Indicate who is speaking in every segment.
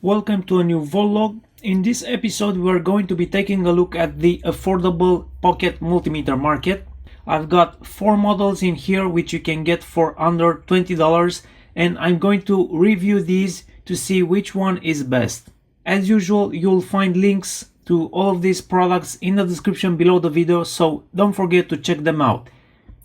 Speaker 1: Welcome to a new Voltlog. In this episode we are going to be taking a look at the affordable pocket multimeter market. I've got 4 models in here which you can get for under $20, and I'm going to review these to see which one is best. As usual, you'll find links to all of these products in the description below the video, so don't forget to check them out.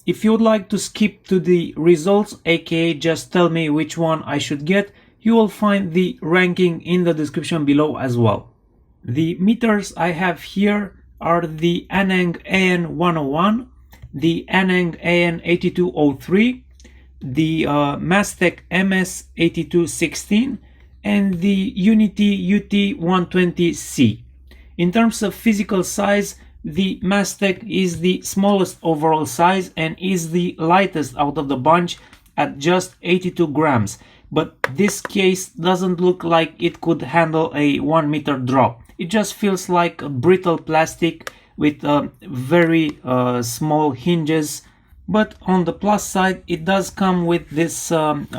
Speaker 1: If you would like to skip to the results, aka just tell me which one I should get, you will find the ranking in the description below as well. The meters I have here are the Aneng AN101, the Aneng AN8203, the Mastec MS8216, and the UNI-T UT120C. In terms of physical size, the Mastec is the smallest overall size and is the lightest out of the bunch at just 82 grams. But this case doesn't look like it could handle a 1 meter drop. It just feels like a brittle plastic with very small hinges. But on the plus side, it does come with this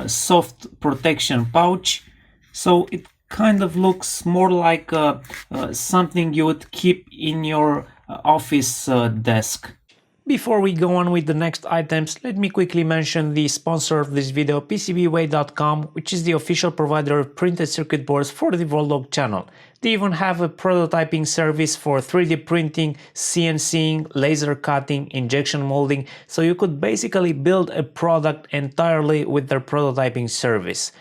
Speaker 1: soft protection pouch. So it kind of looks more like something you would keep in your office desk. Before we go on with the next items, let me quickly mention the sponsor of this video, PCBWay.com, which is the official provider of printed circuit boards for the Voltlog channel. They even have a prototyping service for 3D printing, CNCing, laser cutting, injection molding, so you could basically build a product entirely with their prototyping service.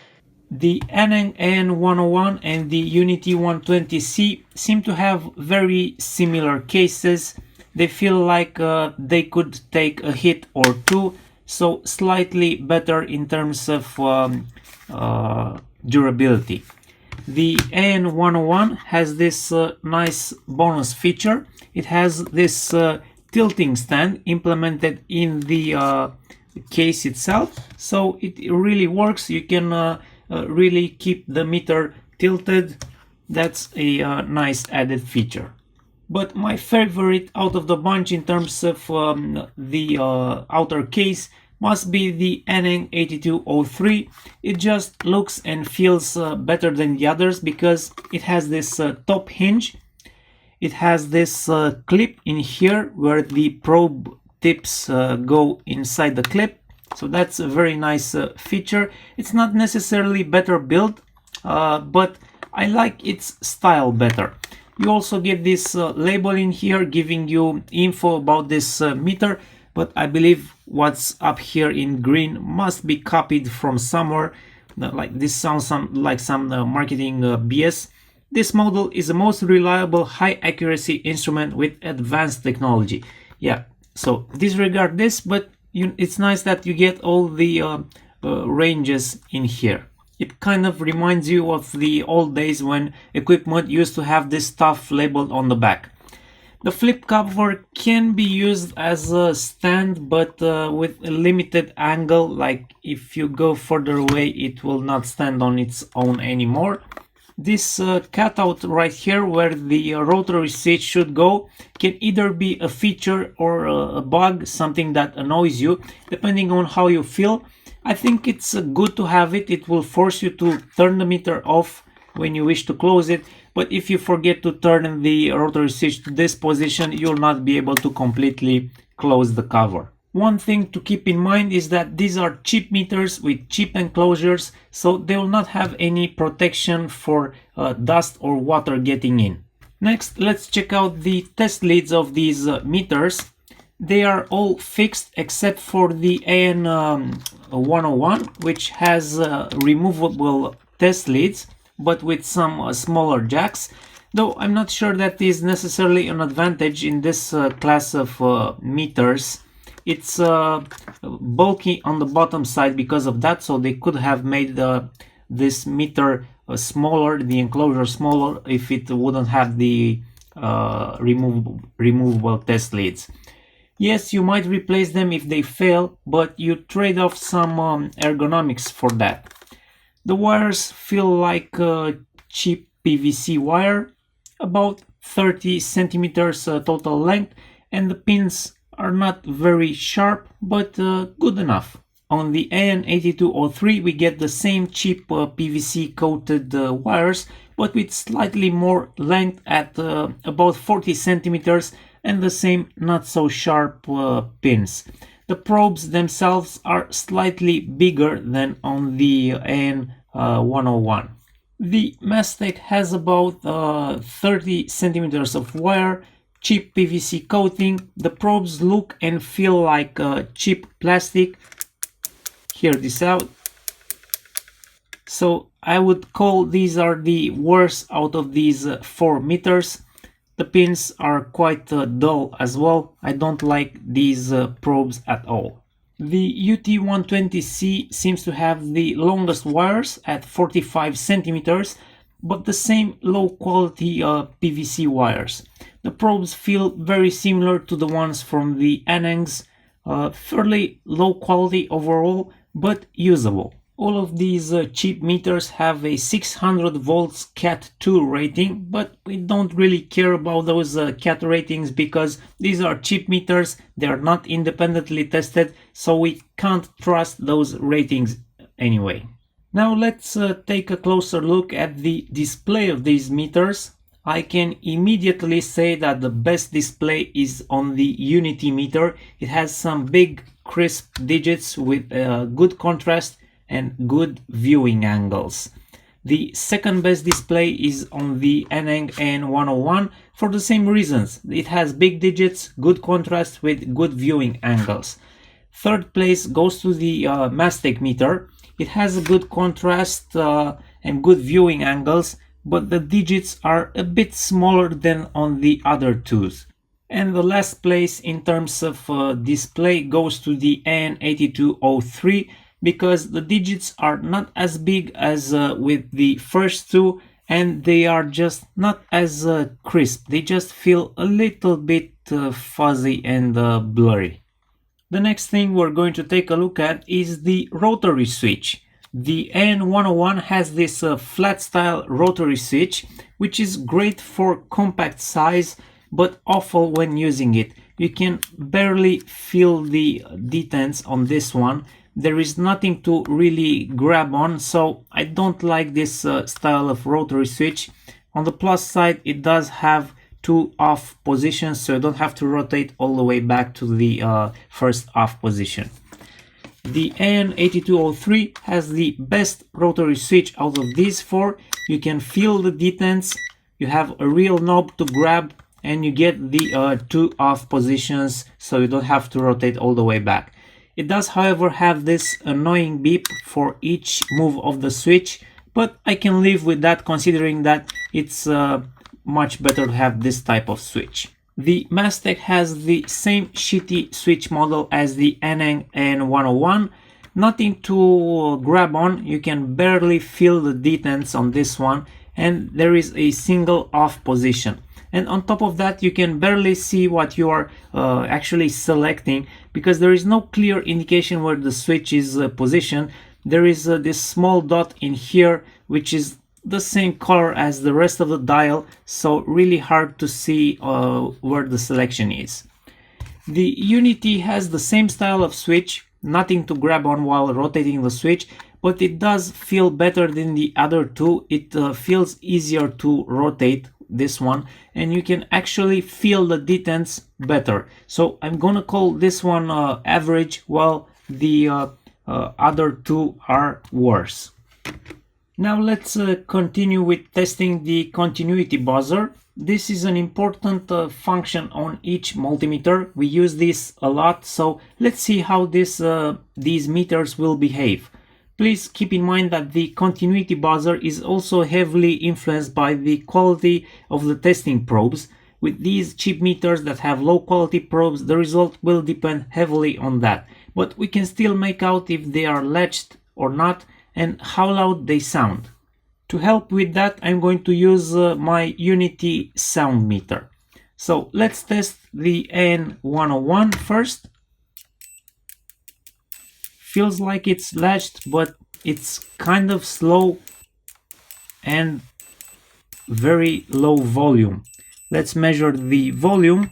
Speaker 1: The Aneng AN101 and the UNI-T 120C seem to have very similar cases. They feel like they could take a hit or two, so slightly better in terms of durability. The AN101 has this nice bonus feature. It has this tilting stand implemented in the case itself, so it really works. You can really keep the meter tilted. That's a nice added feature. But my favorite out of the bunch in terms of the outer case must be the Aneng AN8203. It just looks and feels better than the others because it has this top hinge. It has this clip in here where the probe tips go inside the clip. So that's a very nice feature. It's not necessarily better built, but I like its style better. You also get this label in here giving you info about this meter, but I believe what's up here in green must be copied from somewhere. Like this sounds like some marketing BS. This model is the most reliable high accuracy instrument with advanced technology. Yeah, so disregard this, but it's nice that you get all the ranges in here. It kind of reminds you of the old days when equipment used to have this stuff labeled on the back. The flip cover can be used as a stand, but with a limited angle. Like if you go further away, it will not stand on its own anymore. This cutout right here where the rotary switch should go can either be a feature or a bug, something that annoys you, depending on how you feel. I think it's good to have it. It will force you to turn the meter off when you wish to close it, but if you forget to turn the rotary switch to this position, you'll not be able to completely close the cover. One thing to keep in mind is that these are cheap meters with cheap enclosures, so they will not have any protection for dust or water getting in. Next, let's check out the test leads of these meters. They are all fixed except for the AN101, which has removable test leads, but with some smaller jacks. Though I'm not sure that is necessarily an advantage in this class of meters. It's bulky on the bottom side because of that, so they could have made this meter smaller, the enclosure smaller, if it wouldn't have the removable test leads. Yes, you might replace them if they fail, but you trade off some ergonomics for that. The wires feel like cheap PVC wire, about 30 centimeters total length, and the pins are not very sharp, but good enough. On the AN8203 we get the same cheap PVC coated wires, but with slightly more length at about 40 centimeters and the same not so sharp pins. The probes themselves are slightly bigger than on the AN101. The Mastec has about 30 centimeters of wire, cheap PVC coating. The probes look and feel like cheap plastic. Hear this out. So I would call these are the worst out of these 4 meters. The pins are quite dull as well. I don't like these probes at all. The UT120C seems to have the longest wires at 45 centimeters, but the same low quality PVC wires. The probes feel very similar to the ones from the Anengs, fairly low quality overall, but usable. All of these cheap meters have a 600 volts Cat2 rating, but we don't really care about those Cat ratings because these are cheap meters, they are not independently tested, so we can't trust those ratings anyway. Now let's take a closer look at the display of these meters. I can immediately say that the best display is on the UNI-T meter. It has some big crisp digits with good contrast and good viewing angles. The second best display is on the Aneng AN101 for the same reasons. It has big digits, good contrast with good viewing angles. Third place goes to the Mastec meter. It has a good contrast and good viewing angles, but the digits are a bit smaller than on the other twos. And the last place in terms of display goes to the AN8203, because the digits are not as big as with the first two, and they are just not as crisp. They just feel a little bit fuzzy and blurry. The next thing we're going to take a look at is the rotary switch. The AN101 has this flat style rotary switch, which is great for compact size, but awful when using it. You can barely feel the detents on this one. There is nothing to really grab on, so I don't like this style of rotary switch. On the plus side, it does have 2 off positions, so you don't have to rotate all the way back to the first off position. The AN8203 has the best rotary switch out of these 4. You can feel the detents, you have a real knob to grab, and you get the 2 off positions, so you don't have to rotate all the way back. It does, however, have this annoying beep for each move of the switch, but I can live with that considering that it's much better to have this type of switch. The Mastec has the same shitty switch model as the Aneng AN101. Nothing to grab on, you can barely feel the detents on this one, and there is a single off position. And on top of that, you can barely see what you are actually selecting, because there is no clear indication where the switch is positioned. There is this small dot in here, which is the same color as the rest of the dial, so really hard to see where the selection is. The UNI-T has the same style of switch, nothing to grab on while rotating the switch, but it does feel better than the other two. It feels easier to rotate, this one, and you can actually feel the detents better. So I'm gonna call this one average, while the other two are worse. Now let's continue with testing the continuity buzzer. This is an important function on each multimeter. We use this a lot, so let's see how these meters will behave. Please keep in mind that the continuity buzzer is also heavily influenced by the quality of the testing probes. With these cheap meters that have low quality probes, the result will depend heavily on that. But we can still make out if they are latched or not and how loud they sound. To help with that, I'm going to use my UNI-T sound meter. So let's test the AN101 first. Feels like it's latched, but it's kind of slow and very low volume. Let's measure the volume.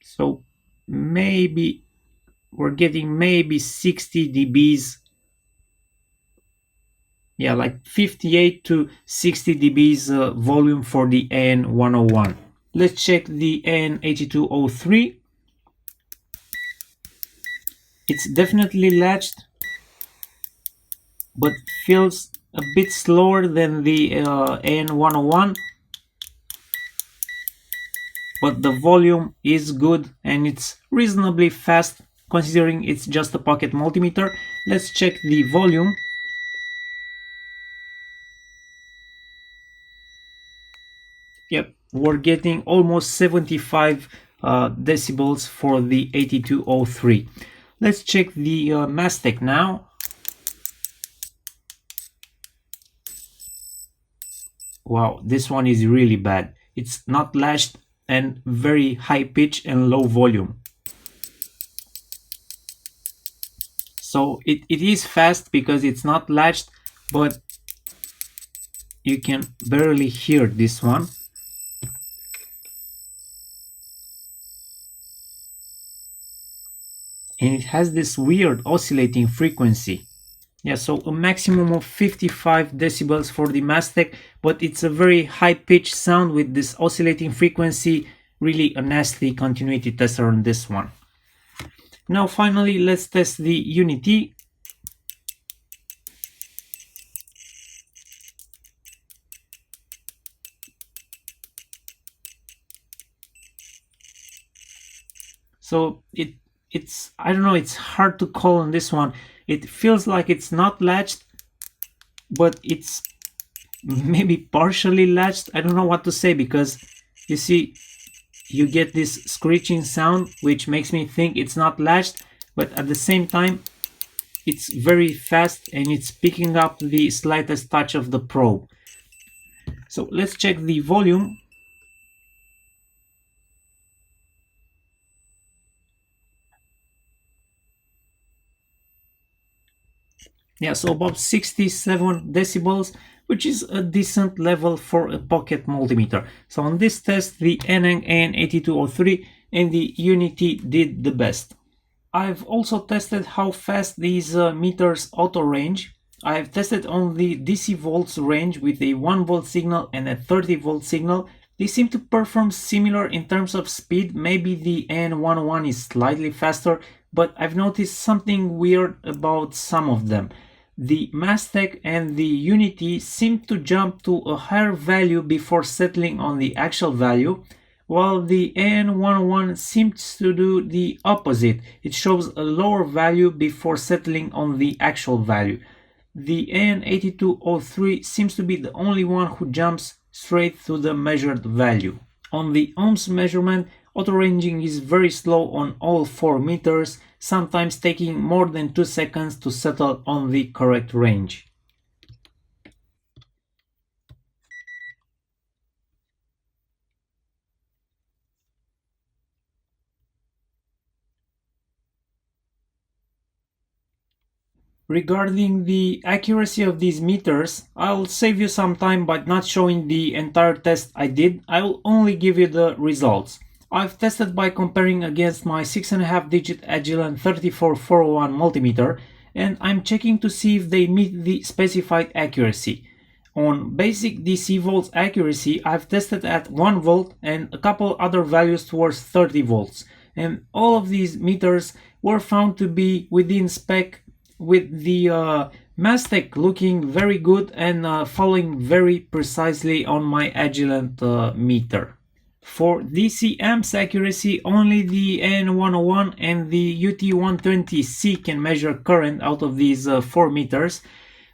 Speaker 1: So maybe we're getting maybe 60 dBs. Yeah, like 58 to 60 dBs volume for the AN101. Let's check the AN8203. It's definitely latched, but feels a bit slower than the AN101. But the volume is good and it's reasonably fast considering it's just a pocket multimeter. Let's check the volume. Yep, we're getting almost 75 decibels for the 8203. Let's check the Mastec now. Wow, this one is really bad. It's not latched and very high pitch and low volume. So it is fast because it's not latched, but you can barely hear this one. And it has this weird oscillating frequency. Yeah, so a maximum of 55 decibels for the Mastec, but it's a very high pitched sound with this oscillating frequency. Really a nasty continuity tester on this one. Now finally, let's test the UNI-T. So it's I don't know, it's hard to call on this one. It feels like it's not latched, but it's maybe partially latched. I don't know what to say, because you see you get this screeching sound which makes me think it's not latched, but at the same time it's very fast and it's picking up the slightest touch of the probe. So let's check the volume. Yeah, so about 67 decibels, which is a decent level for a pocket multimeter. So on this test, the Aneng AN8203 and the UNI-T did the best. I've also tested how fast these meters auto range. I've tested on the DC volts range with a 1 volt signal and a 30 volt signal. They seem to perform similar in terms of speed. Maybe the AN101 is slightly faster, but I've noticed something weird about some of them. The Mastec and the UNI-T seem to jump to a higher value before settling on the actual value, while the AN101 seems to do the opposite. It shows a lower value before settling on the actual value. The AN8203 seems to be the only one who jumps straight to the measured value. On the ohms measurement, auto-ranging is very slow on all 4 meters, sometimes taking more than 2 seconds to settle on the correct range. Regarding the accuracy of these meters, I'll save you some time by not showing the entire test I did. I will only give you the results. I've tested by comparing against my 6.5 digit Agilent 34401 multimeter, and I'm checking to see if they meet the specified accuracy. On basic DC volts accuracy, I've tested at 1 volt and a couple other values towards 30 volts, and all of these meters were found to be within spec, with the Mastec looking very good and following very precisely on my Agilent meter. For DC amps accuracy, only the AN101 and the UT120C can measure current out of these 4 meters.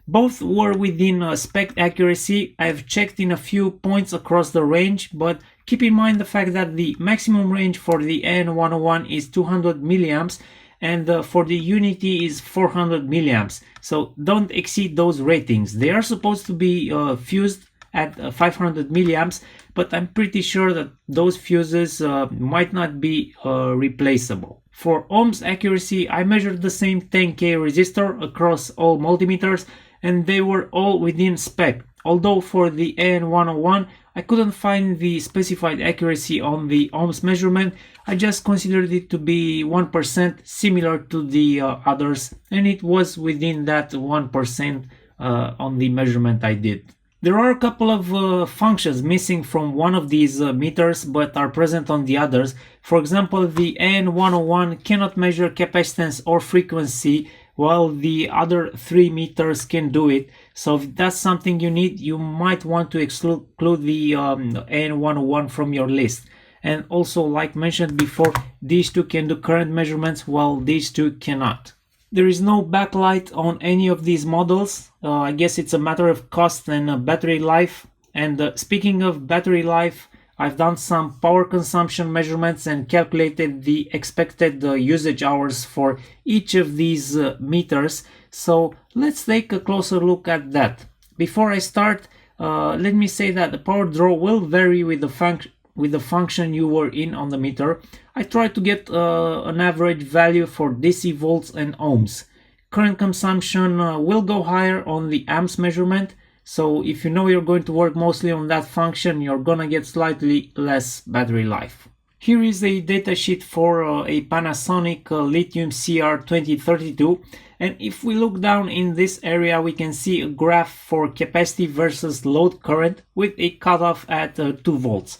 Speaker 1: Both were within spec accuracy. I've checked in a few points across the range, but keep in mind the fact that the maximum range for the AN101 is 200 milliamps and for the UNI-T is 400 milliamps. So don't exceed those ratings. They are supposed to be fused at 500 milliamps, but I'm pretty sure that those fuses might not be replaceable. For ohms accuracy, I measured the same 10K resistor across all multimeters and they were all within spec. although for the AN101 I couldn't find the specified accuracy on the ohms measurement. I just considered it to be 1% similar to the others, and it was within that 1% on the measurement I did. There are a couple of functions missing from one of these meters but are present on the others. For example, the AN101 cannot measure capacitance or frequency, while the other 3 meters can do it. So if that's something you need, you might want to exclude the AN101 from your list. And also, like mentioned before, these two can do current measurements while these two cannot. There is no backlight on any of these models. I guess it's a matter of cost and battery life. And speaking of battery life, I've done some power consumption measurements and calculated the expected usage hours for each of these meters. So let's take a closer look at that. Before I start, let me say that the power draw will vary with the function you were in on the meter. I tried to get an average value for DC volts and ohms. Current consumption will go higher on the amps measurement, so if you know you're going to work mostly on that function, you're gonna get slightly less battery life. Here is a datasheet for a Panasonic Lithium CR2032, and if we look down in this area we can see a graph for capacity versus load current with a cutoff at 2 volts.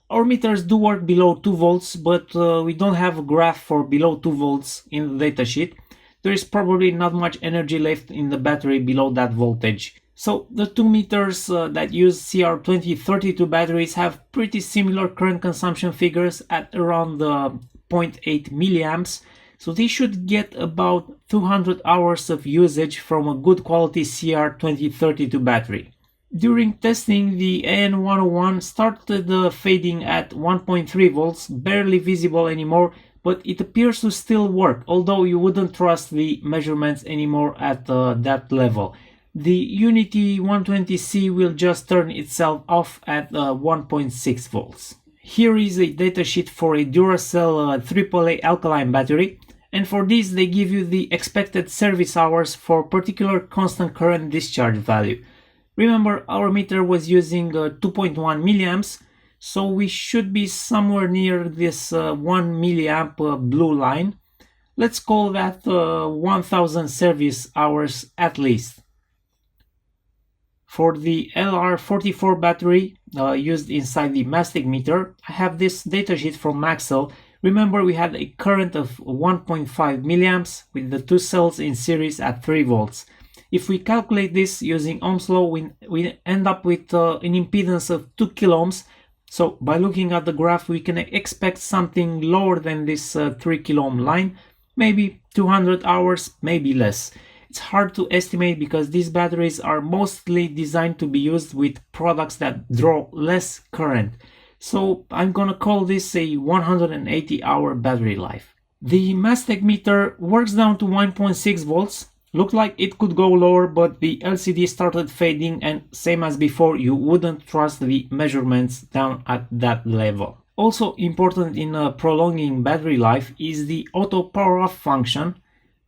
Speaker 1: Our meters do work below 2 volts, but we don't have a graph for below 2 volts in the datasheet. There is probably not much energy left in the battery below that voltage. So the 2 meters that use CR2032 batteries have pretty similar current consumption figures at around 0.8 milliamps. So they should get about 200 hours of usage from a good quality CR2032 battery. During testing, the AN101 started fading at 1.3 volts, barely visible anymore, but it appears to still work, although you wouldn't trust the measurements anymore at that level. The UNI-T 120C will just turn itself off at 1.6 volts. Here is a datasheet for a Duracell AAA alkaline battery, and for this they give you the expected service hours for particular constant current discharge value. Remember, our meter was using 2.1 milliamps, so we should be somewhere near this 1 milliamp blue line. Let's call that 1000 service hours at least. For the LR44 battery used inside the Mastec meter, I have this datasheet from Maxell. Remember, we had a current of 1.5 milliamps with the 2 cells in series at 3 volts. If we calculate this using Ohm's law, we end up with an impedance of 2 kilo ohms. So by looking at the graph, we can expect something lower than this 3 kilo ohm line, maybe 200 hours, maybe less. It's hard to estimate because these batteries are mostly designed to be used with products that draw less current. So I'm gonna call this a 180 hour battery life. The Mastec meter works down to 1.6 volts. Looked like it could go lower, but the LCD started fading, and same as before, you wouldn't trust the measurements down at that level. Also important in prolonging battery life is the auto power off function.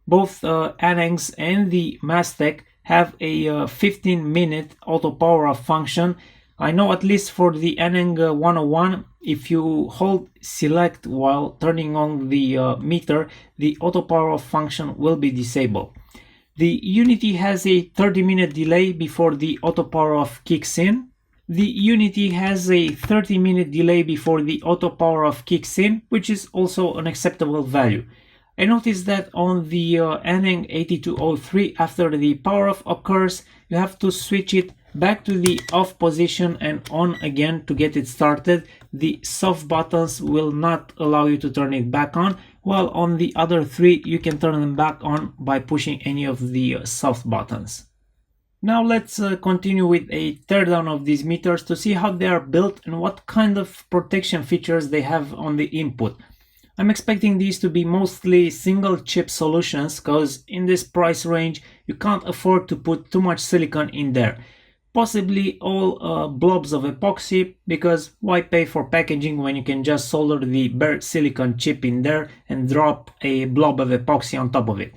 Speaker 1: Both Aneng's and the Mastec have a 15-minute auto power off function. I know at least for the Aneng 101, if you hold select while turning on the meter, the auto power off function will be disabled. The UNI-T has a 30-minute delay before the auto power off kicks in. The UNI-T has a 30-minute delay before the auto power off kicks in, which is also an acceptable value. I noticed that on the Aneng AN8203, after the power off occurs, you have to switch it back to the off position and on again to get it started. The soft buttons will not allow you to turn it back on, while on the other 3 you can turn them back on by pushing any of the soft buttons. Now let's continue with a teardown of these meters to see how they are built and what kind of protection features they have on the input. I'm expecting these to be mostly single chip solutions because in this price range you can't afford to put too much silicon in there. Possibly all blobs of epoxy, because why pay for packaging when you can just solder the bare silicon chip in there and drop a blob of epoxy on top of it.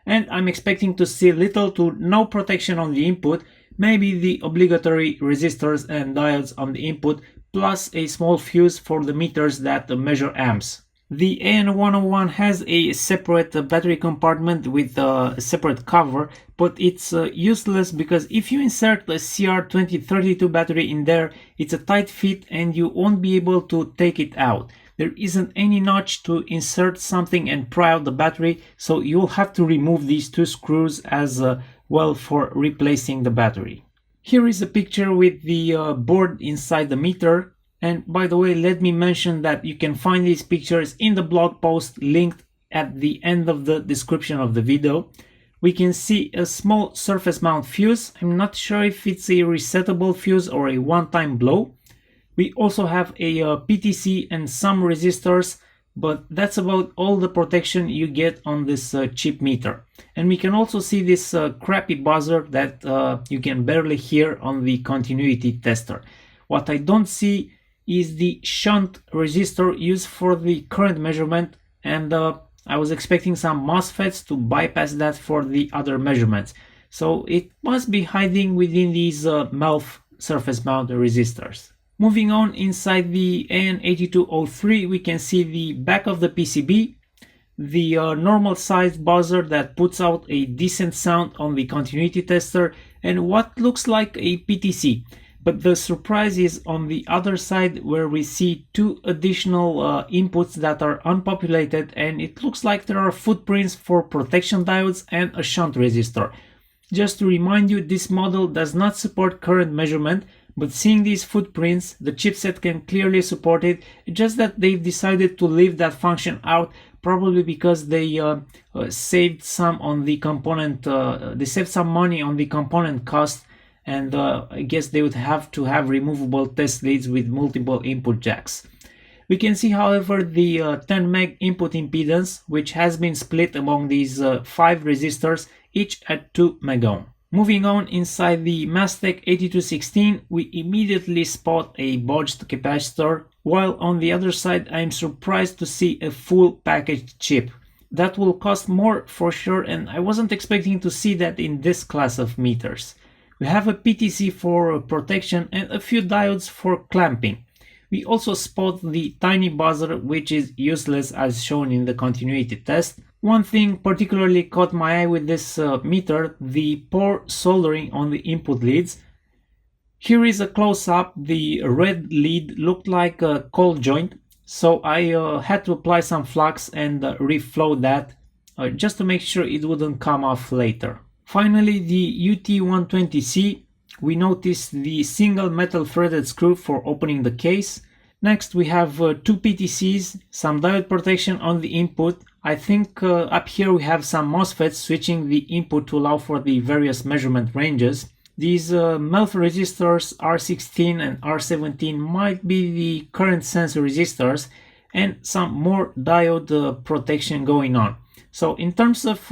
Speaker 1: And I'm expecting to see little to no protection on the input maybe the obligatory resistors and diodes on the input, plus a small fuse for the meters that measure amps. The AN101 has a separate battery compartment with a separate cover, but it's useless because if you insert a CR2032 battery in there, it's a tight fit and you won't be able to take it out. There isn't any notch to insert something and pry out the battery, so you'll have to remove these two screws as well for replacing the battery. Here is a picture with the board inside the meter. And by the way, let me mention that you can find these pictures in the blog post linked at the end of the description of the video. We can see a small surface mount fuse. I'm not sure if it's a resettable fuse or a one-time blow. We also have a PTC and some resistors, but that's about all the protection you get on this cheap meter. And we can also see this crappy buzzer that you can barely hear on the continuity tester. What I don't see is the shunt resistor used for the current measurement, and I was expecting some MOSFETs to bypass that for the other measurements. So it must be hiding within these MALF surface mount resistors. Moving on, inside the AN8203 we can see the back of the PCB, the normal sized buzzer that puts out a decent sound on the continuity tester, and what looks like a PTC. But the surprise is on the other side where we see two additional inputs that are unpopulated, and it looks like there are footprints for protection diodes and a shunt resistor. Just to remind you, this model does not support current measurement, but seeing these footprints, the chipset can clearly support it. It's just that they've decided to leave that function out, probably because they saved some on the component, they saved some money on the component cost. And I guess they would have to have removable test leads with multiple input jacks. We can see, however, the 10 meg input impedance, which has been split among these 5 resistors, each at 2 megohm. Moving on, inside the Mastec MS8216, we immediately spot a bodged capacitor, while on the other side I am surprised to see a full packaged chip. That will cost more for sure, and I wasn't expecting to see that in this class of meters. We have a PTC for protection and a few diodes for clamping. We also spot the tiny buzzer, which is useless as shown in the continuity test. One thing particularly caught my eye with this meter, the poor soldering on the input leads. Here is a close-up. The red lead looked like a cold joint, so I had to apply some flux and reflow that just to make sure it wouldn't come off later. Finally, the UT120C, we notice the single metal threaded screw for opening the case. Next we have 2 PTCs, some diode protection on the input. I think up here we have some MOSFETs switching the input to allow for the various measurement ranges. These MELF resistors R16 and R17 might be the current sense resistors, and some more diode protection going on. So in terms of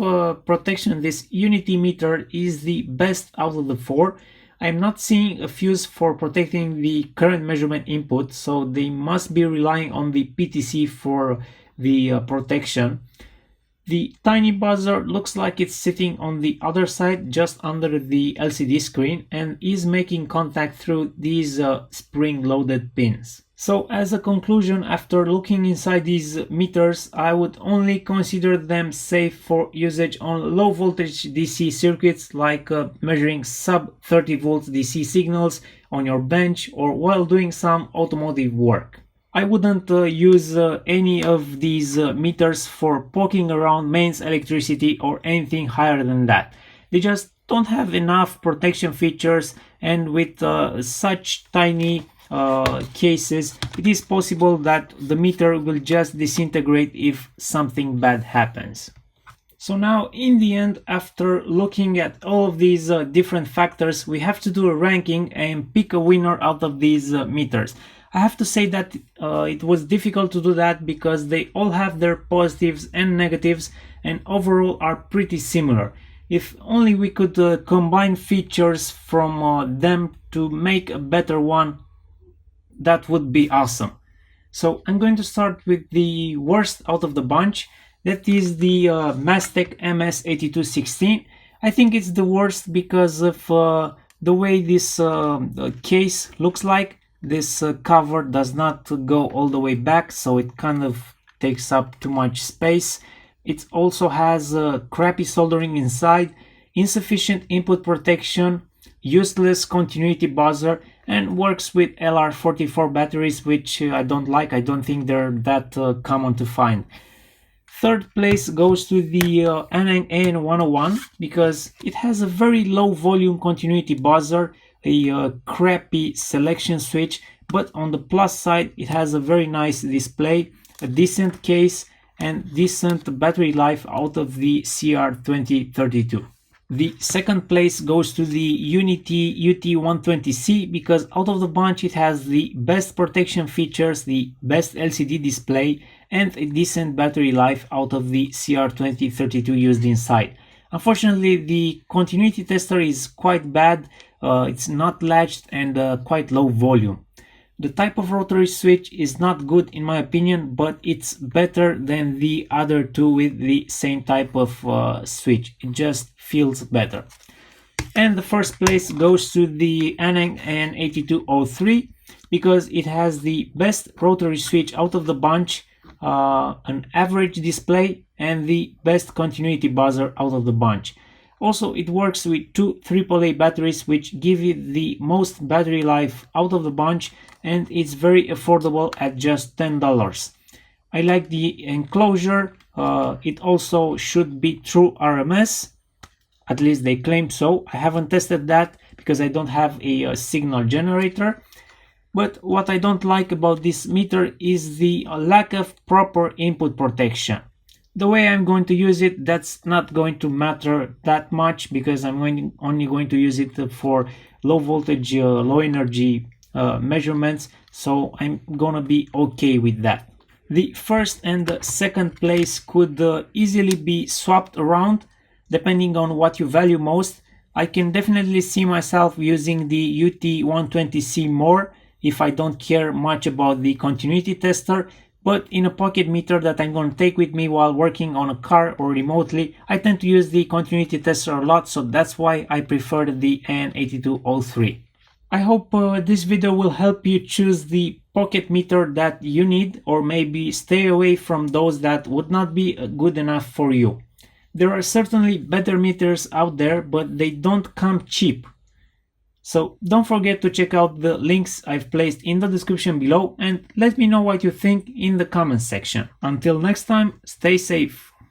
Speaker 1: protection, this UNI-T meter is the best out of the 4. I'm not seeing a fuse for protecting the current measurement input, so they must be relying on the PTC for the protection. The tiny buzzer looks like it's sitting on the other side just under the LCD screen and is making contact through these spring-loaded pins. So as a conclusion, after looking inside these meters, I would only consider them safe for usage on low voltage DC circuits, like measuring sub 30 volts DC signals on your bench or while doing some automotive work. I wouldn't use any of these meters for poking around mains electricity or anything higher than that. They just don't have enough protection features, and with such tiny cases, it is possible that the meter will just disintegrate if something bad happens. So now in the end, after looking at all of these different factors, we have to do a ranking and pick a winner out of these meters. I have to say that it was difficult to do that because they all have their positives and negatives and overall are pretty similar. If only we could combine features from them to make a better one, that would be awesome. So I'm going to start with the worst out of the bunch. That is the Mastec MS8216. I think it's the worst because of The way this case looks like, this cover does not go all the way back, so it kind of takes up too much space. It also has crappy soldering inside, insufficient input protection, useless continuity buzzer, and works with LR44 batteries, which I don't like. I don't think they're that common to find. Third place goes to the Aneng AN101 because it has a very low volume continuity buzzer, a crappy selection switch, but on the plus side it has a very nice display, a decent case, and decent battery life out of the CR2032. The second place goes to the UNI-T UT120C because out of the bunch it has the best protection features, the best LCD display, and a decent battery life out of the CR2032 used inside. Unfortunately, the continuity tester is quite bad, it's not latched and quite low volume. The type of rotary switch is not good in my opinion, but it's better than the other two with the same type of switch. It just feels better. And the first place goes to the Aneng AN8203 because it has the best rotary switch out of the bunch, an average display, and the best continuity buzzer out of the bunch. Also, it works with two AAA batteries, which give it the most battery life out of the bunch, and it's very affordable at just $10. I like the enclosure. It also should be true RMS. At least they claim so. I haven't tested that because I don't have a signal generator. But what I don't like about this meter is the lack of proper input protection. The way I'm going to use it, that's not going to matter that much because I'm only going to use it for low voltage, low energy measurements, so I'm gonna be okay with that. The first and the second place could easily be swapped around depending on what you value most. I can definitely see myself using the UT120C more if I don't care much about the continuity tester, but in a pocket meter that I'm going to take with me while working on a car or remotely, I tend to use the continuity tester a lot, so that's why I prefer the AN8203. I hope this video will help you choose the pocket meter that you need, or maybe stay away from those that would not be good enough for you. There are certainly better meters out there, but they don't come cheap. So don't forget to check out the links I've placed in the description below and let me know what you think in the comments section. Until next time, stay safe.